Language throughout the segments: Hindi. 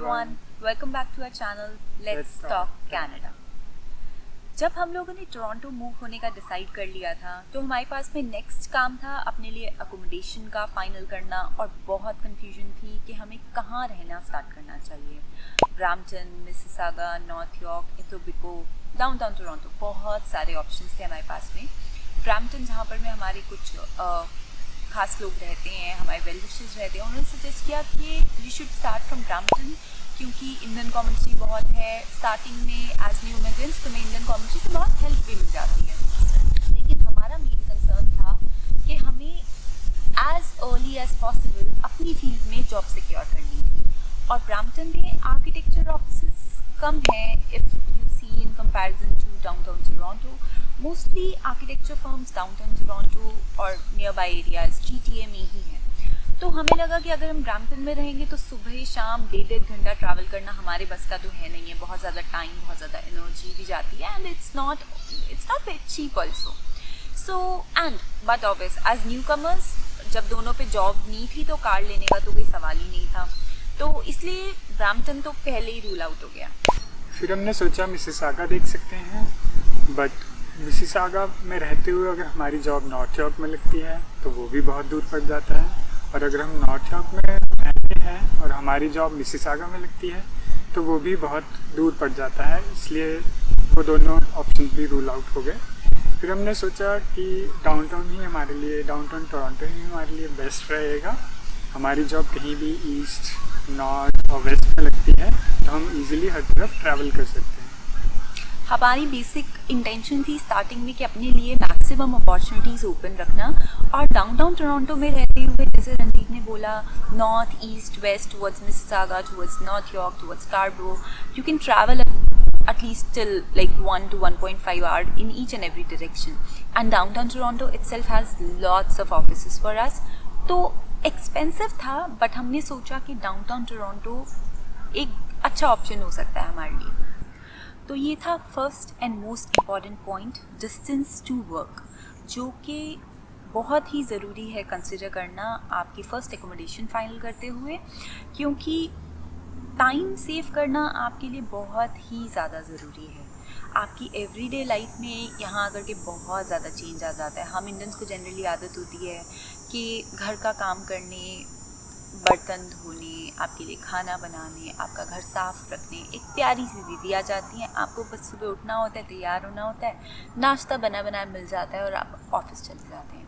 everyone, welcome back to our channel Let's Talk Canada। जब हम लोगों ने टोरंटो मूव होने का डिसाइड कर लिया था तो हमारे पास में नेक्स्ट काम था अपने लिए अकोमोडेशन का फाइनल करना और बहुत कंफ्यूजन थी कि हमें कहाँ रहना स्टार्ट करना चाहिए। Brampton, Mississauga, north York, Etobicoke, downtown Toronto, बहुत सारे ऑप्शंस थे हमारे पास में। ब्रैम्पटन जहाँ पर में हमारे कुछ खास लोग रहते हैं, हमारे वेल विशर्स रहते हैं, उन्होंने सजेस्ट किया कि you should start from Brampton क्योंकि इंडियन कम्युनिटी बहुत है। स्टार्टिंग में एज न्यू इमिग्रेंट्स तुम्हें इंडियन कम्युनिटी से बहुत हेल्प भी मिल जाती है, लेकिन हमारा मेन कंसर्न था कि हमें एज अर्ली एज पॉसिबल अपनी फील्ड में जॉब सिक्योर करनी थी। और ब्रैम्पटन में आर्किटेक्चर ऑफिस कम हैं if you see in comparison to downtown Toronto. Mostly architecture firms downtown Toronto और नियर बाई एरियाज GTA में ही हैं। तो हमें लगा कि अगर हम ब्रैम्पटन में रहेंगे तो सुबह शाम 1.5 घंटा ट्रैवल करना हमारे बस का तो है नहीं है। बहुत ज़्यादा टाइम, बहुत ज़्यादा एनर्जी भी जाती है and it's not very cheap also. So and but obvious as newcomers जब दोनों पे जॉब नहीं थी तो कार लेने का तो कोई सवाल ही नहीं था, तो इसलिए ब्रैम्पटन तो पहले ही रूल आउट हो गया। फिर हमने सोचा मिसिसागा देख सकते हैं, बट मिसिसागा में रहते हुए अगर हमारी जॉब नॉर्थ यॉर्क में लगती है तो वो भी बहुत दूर पड़ जाता है, और अगर हम नॉर्थ यॉर्क में रहते हैं और हमारी जॉब मिसिसागा में लगती है तो वो भी बहुत दूर पड़ जाता है, इसलिए वो दोनों ऑप्शन भी रूल आउट हो गए। फिर हमने सोचा कि डाउनटाउन टोरंटो ही हमारे लिए बेस्ट रहेगा। हमारी जॉब कहीं भी ईस्ट, नॉर्थ और वेस्ट में लगती है तो हम इजीली हर तरफ ट्रैवल कर सकते हैं। हमारी बेसिक इंटेंशन थी स्टार्टिंग में कि अपने लिए मैक्सिमम अपॉर्चुनिटीज़ ओपन रखना, और डाउनटाउन टोरंटो में रहते हुए जैसे रंजीत ने बोला north, east, west, towards Mississauga, towards North York, towards Scarborough, you can travel at least till like 1 to 1.5 hours in each and every direction, and downtown Toronto itself has lots of offices for us। तो एक्सपेंसिव था बट हमने सोचा कि डाउनटाउन टोरंटो एक अच्छा ऑप्शन हो सकता है हमारे लिए। तो ये था first and most important point, distance to work, जो कि बहुत ही ज़रूरी है कंसिडर करना आपकी फ़र्स्ट एकोमोडेशन फाइनल करते हुए, क्योंकि टाइम सेव करना आपके लिए बहुत ही ज़्यादा ज़रूरी है। आपकी एवरीडे लाइफ में यहाँ आकर के बहुत ज़्यादा चेंज आ जाता है। हम इंडियंस को जनरली आदत होती है कि घर का काम करने, बर्तन धोने, आपके लिए खाना बनाने, आपका घर साफ रखने, एक प्यारी सी दीदी आ जाती हैं, आपको बस सुबह उठना होता है, तैयार होना होता है, नाश्ता बना बनाया मिल जाता है और आप ऑफिस चले जाते हैं।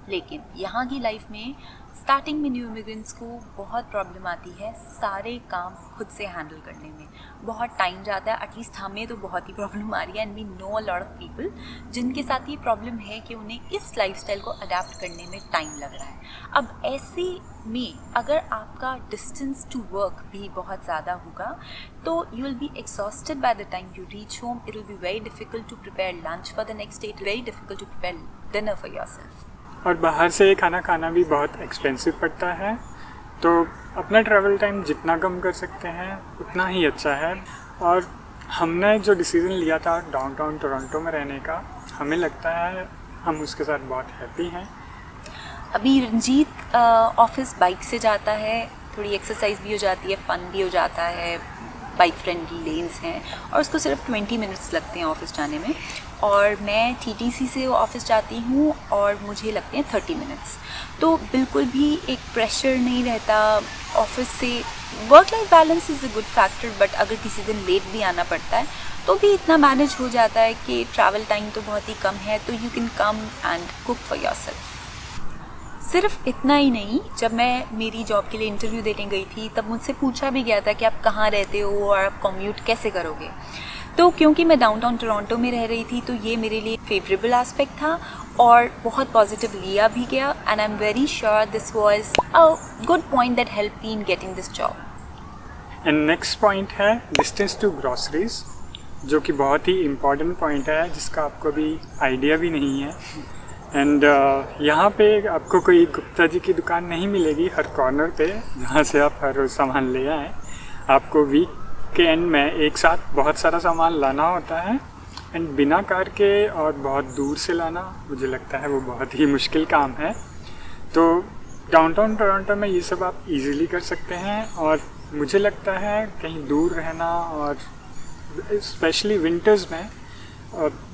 लेकिन यहाँ की लाइफ में स्टार्टिंग में न्यू इमिग्रेंट्स को बहुत प्रॉब्लम आती है सारे काम खुद से हैंडल करने में, बहुत टाइम जाता है। एटलीस्ट हमें तो बहुत ही प्रॉब्लम आ रही है and we know a lot of people जिनके साथ ये प्रॉब्लम है कि उन्हें इस लाइफस्टाइल को अडेप्ट करने में टाइम लग रहा है। अब ऐसे में अगर आपका डिस्टेंस टू वर्क भी बहुत ज़्यादा होगा तो you will be exhausted by the time you reach home. It will be very difficult to prepare lunch for the next day, very difficult to prepare dinner for yourself. और बाहर से खाना खाना भी बहुत एक्सपेंसिव पड़ता है, तो अपना ट्रैवल टाइम जितना कम कर सकते हैं उतना ही अच्छा है। और हमने जो डिसीज़न लिया था डाउनटाउन टोरंटो में रहने का, हमें लगता है हम उसके साथ बहुत हैप्पी हैं। अभी रंजीत ऑफिस बाइक से जाता है, थोड़ी एक्सरसाइज भी हो जाती है, फन भी हो जाता है, बाइक फ्रेंडली लेन्स हैं और उसको सिर्फ 20 मिनट्स लगते हैं ऑफिस जाने में, और मैं TTC से ऑफिस जाती हूँ और मुझे लगते हैं 30 मिनट्स। तो बिल्कुल भी एक प्रेशर नहीं रहता ऑफिस से। Work life balance is a good factor, but अगर किसी दिन लेट भी आना पड़ता है तो भी इतना मैनेज हो जाता है कि ट्रैवल टाइम तो बहुत ही कम है, तो you can come and cook for yourself. सिर्फ इतना ही नहीं, जब मैं मेरी जॉब के लिए इंटरव्यू देने गई थी तब मुझसे पूछा भी गया था कि आप कहाँ रहते हो और आप कम्यूट कैसे करोगे। तो क्योंकि मैं डाउनटाउन टोरंटो में रह रही थी तो ये मेरे लिए फेवरेबल एस्पेक्ट था और बहुत पॉजिटिव लिया भी गया, and I am very sure this was a good point that help me in getting this job. And next point है डिस्टेंस टू ग्रॉसरीज, जो कि बहुत ही इम्पॉर्टेंट पॉइंट है जिसका आपको भी आइडिया भी नहीं है। एंड यहाँ पे आपको कोई गुप्ता जी की दुकान नहीं मिलेगी हर कॉर्नर पे जहाँ से आप हर रोज़ सामान ले आएँ। आपको वीक के एंड में एक साथ बहुत सारा सामान लाना होता है, एंड बिना कार के और बहुत दूर से लाना मुझे लगता है वो बहुत ही मुश्किल काम है। तो डाउनटाउन टोरंटो में ये सब आप इजीली कर सकते हैं, और मुझे लगता है कहीं दूर रहना और स्पेशली विंटर्स में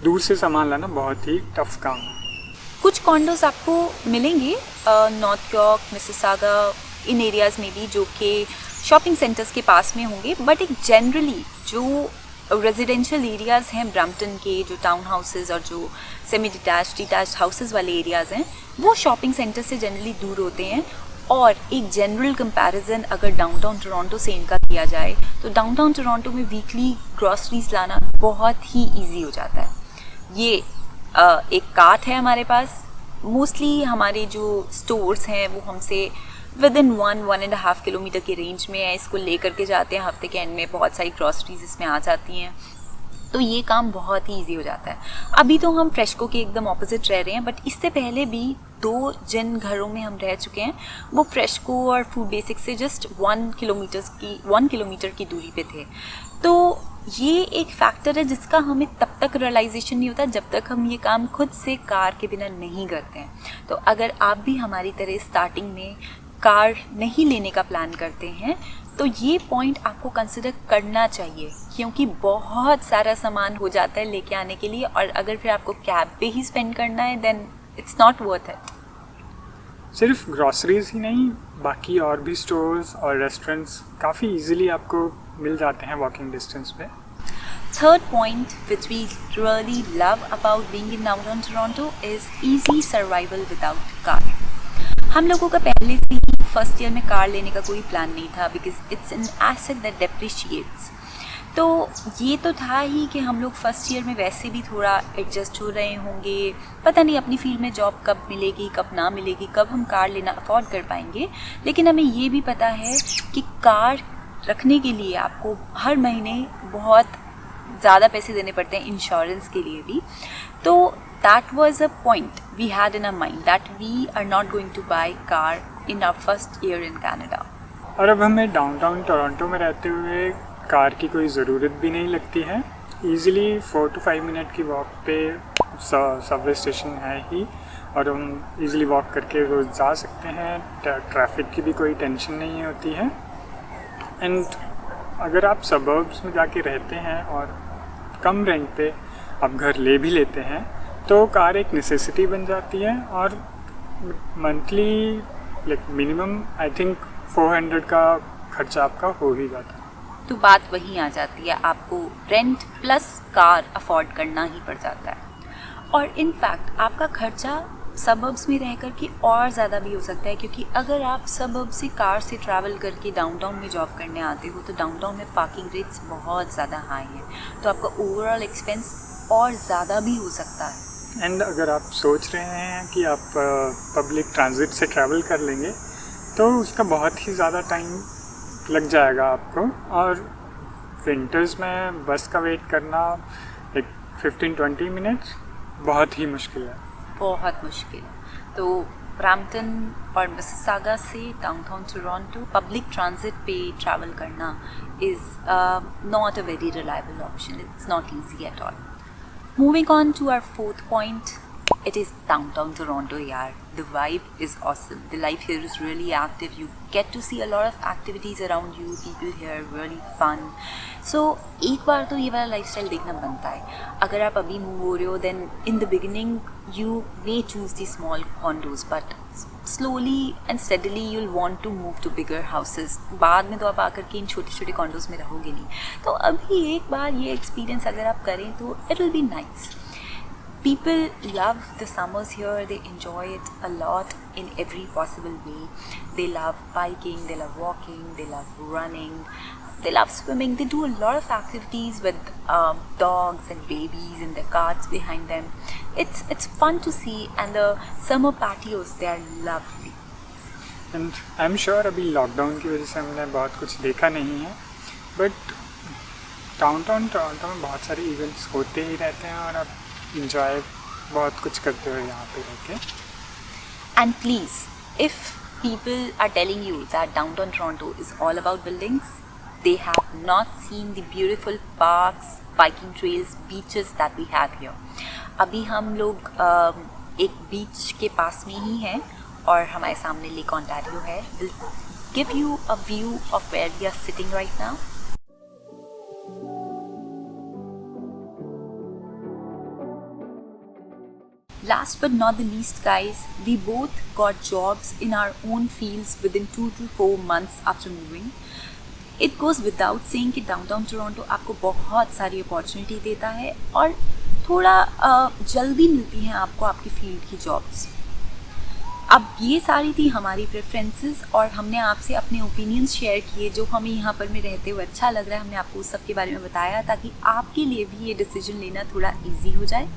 दूर से सामान लाना बहुत ही टफ काम है। कुछ कॉन्डोज आपको मिलेंगे नॉर्थ यॉर्क, मिसिसागा, इन एरियाज़ में भी, जो कि शॉपिंग सेंटर्स के पास में होंगे, बट एक जनरली जो रेजिडेंशियल एरियाज़ हैं ब्रैम्पटन के, जो टाउन हाउसेज और जो सेमी डिटैच्ड हाउसेज वाले एरियाज़ हैं, वो शॉपिंग सेंटर से जनरली दूर होते हैं। और एक जनरल कंपैरिजन अगर डाउनटाउन टोरंटो से इनका किया जाए तो डाउनटाउन टोरंटो में वीकली ग्रॉसरीज लाना बहुत ही ईजी हो जाता है। ये एक कार्ट है हमारे पास, मोस्टली हमारे जो स्टोर्स हैं वो हमसे विद इन 1-1.5 किलोमीटर के रेंज में है। इसको लेकर के जाते हैं, हफ्ते के एंड में बहुत सारी ग्रॉसरीज इसमें आ जाती हैं, तो ये काम बहुत ही ईजी हो जाता है। अभी तो हम फ्रेशको के एकदम ऑपोजिट रह रहे हैं, बट इससे पहले भी 2 जिन घरों में हम रह चुके हैं वो फ्रेशको और फूड बेसिक से जस्ट 1 किलोमीटर की दूरी पे थे। तो ये एक फैक्टर है जिसका हमें तब तक रियलाइजेशन नहीं होता जब तक हम ये काम खुद से कार के बिना नहीं करते हैं। तो अगर आप भी हमारी तरह स्टार्टिंग में कार नहीं लेने का प्लान करते हैं तो ये पॉइंट आपको कंसिडर करना चाहिए, क्योंकि बहुत सारा सामान हो जाता है लेके आने के लिए, और अगर फिर आपको कैब पे ही स्पेंड करना है then it's not worth it. सिर्फ ग्रॉसरीज ही नहीं, बाकी और भी स्टोर्स और रेस्टोरेंट्स काफ़ी इजीली आपको मिल जाते हैं वॉकिंग डिस्टेंस पे। Third point which we really love about being in downtown Toronto is easy survival without car. हम लोगों का पहले से ही फर्स्ट ईयर में कार लेने का कोई प्लान नहीं था, because it's an asset that depreciates. तो ये तो था ही कि हम लोग फर्स्ट ईयर में वैसे भी थोड़ा एडजस्ट हो रहे होंगे, पता नहीं अपनी फील्ड में जॉब कब मिलेगी कब ना मिलेगी, कब हम कार लेना अफोर्ड कर पाएंगे। लेकिन हमें ये भी पता है कि कार रखने के लिए आपको हर महीने बहुत ज़्यादा पैसे देने पड़ते हैं, इंश्योरेंस के लिए भी। तो that was a point we had in our mind that we are not going to buy car in our first year in Canada. और अब हमें डाउनटाउन टोरंटो में रहते हुए कार की कोई ज़रूरत भी नहीं लगती है। ईज़िली 4 to 5 मिनट की वॉक पे सबवे स्टेशन है ही, और हम ईज़िली वॉक करके रोज़ जा सकते हैं। ट्रैफिक की भी कोई टेंशन नहीं होती है। एंड अगर आप सबर्ब्स में जाके रहते हैं और कम रेंट पे आप घर ले भी लेते हैं तो कार एक नेसेसिटी बन जाती है, और monthly like minimum I think 400 का खर्चा आपका हो ही जाता है। तो बात वहीं आ जाती है, आपको रेंट प्लस कार अफोर्ड करना ही पड़ जाता है। और इनफैक्ट आपका खर्चा सबर्ब्स में रह कर के और ज़्यादा भी हो सकता है, क्योंकि अगर आप सबर्ब से कार से ट्रैवल करके डाउनटाउन में जॉब करने आते हो तो डाउनटाउन में पार्किंग रेट्स बहुत ज़्यादा हाई हैं, तो आपका ओवरऑल एक्सपेंस और ज़्यादा भी हो सकता है। एंड अगर आप सोच रहे हैं कि आप पब्लिक ट्रांजिट से ट्रैवल कर लेंगे तो उसका बहुत ही ज़्यादा टाइम लग जाएगा आपको, और विंटर्स में बस का वेट करना एक 15-20 मिनट्स बहुत ही मुश्किल है, बहुत मुश्किल। तो ब्रैम्पटन और मिसिसागा से डाउनटाउन टोरंटो पब्लिक ट्रांजिट पे ट्रैवल करना is not a very reliable option, it's not easy at all. Moving on to our fourth point, it is downtown Toronto, yaar. The vibe is awesome. The life here is really active. You get to see a lot of activities around you. People here really fun. So एक बार तो ये वाला लाइफस्टाइल देखना बनता है। अगर आप अभी मूव हो रहे हो, then in the beginning you may choose the small condos, but slowly and steadily you'll want to move to bigger houses. बाद में तो आप आकर के इन छोटे छोटे condos में रहोगे नहीं। तो अभी एक बार ये एक्सपीरियंस अगर आप करें तो it will be nice. People love the summers here. They enjoy it a lot in every possible way. They love biking, they love walking, they love running, they love swimming. They do a lot of activities with dogs and babies in their carts behind them. It's fun to see, and the summer patios, they are lovely. And I am sure अभी लॉकडाउन की वजह से हमने बहुत कुछ देखा नहीं है, बट डाउनटाउन टोरंटो में बहुत सारे इवेंट्स होते ही रहते हैं और आप इंजॉय बहुत कुछ करते हो यहाँ पे रह के। And please, if people are telling you that downtown Toronto is all about buildings, they have not seen the beautiful parks, biking trails, beaches that we have here. अभी हम लोग एक बीच के पास में ही हैं और हमारे सामने लेक ओंटारियो है, give you a view of where we are sitting right now. Last but not the least, guys, we both got jobs in our own fields within 2 to 4 months after moving. It goes without saying कि डाउनटाउन टोरंटो आपको बहुत सारी अपॉर्चुनिटी देता है और थोड़ा जल्दी मिलती हैं आपको आपकी फील्ड की जॉब्स. अब ये सारी थी हमारी प्रेफरेंसेस और हमने आपसे अपने ओपिनियंस शेयर किए जो हमें यहाँ पर में रहते हुए अच्छा लग रहा है. हमने आपको उस सब के बारे में बताया ताकि आपके लिए भी ये डिसीजन लेना थोड़ा ईजी हो जाए.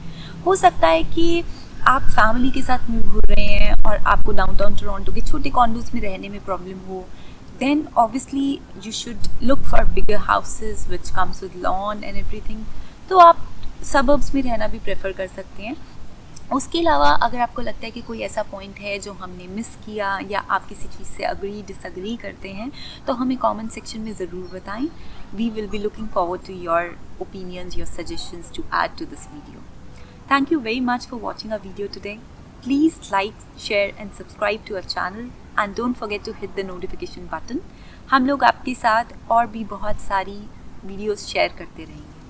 हो सकता है कि आप फैमिली के साथ मूव हो रहे हैं और आपको डाउनटाउन टोरंटो के छोटे कॉन्डोज में रहने में प्रॉब्लम हो. Then obviously you should look for bigger houses which comes with lawn and everything. तो आप suburbs में रहना भी प्रेफर कर सकते हैं. उसके अलावा अगर आपको लगता है कि कोई ऐसा पॉइंट है जो हमने मिस किया या आप किसी चीज़ से अग्री डिसअग्री करते हैं तो हमें कमेंट सेक्शन में ज़रूर बताएं. We will be looking forward to your opinions, your suggestions to add to this video. Thank you very much for watching our video today. Please like, share and subscribe to our channel and don't forget to hit the notification button. हम लोग आपके साथ और भी बहुत सारी वीडियोस शेयर करते रहेंगे.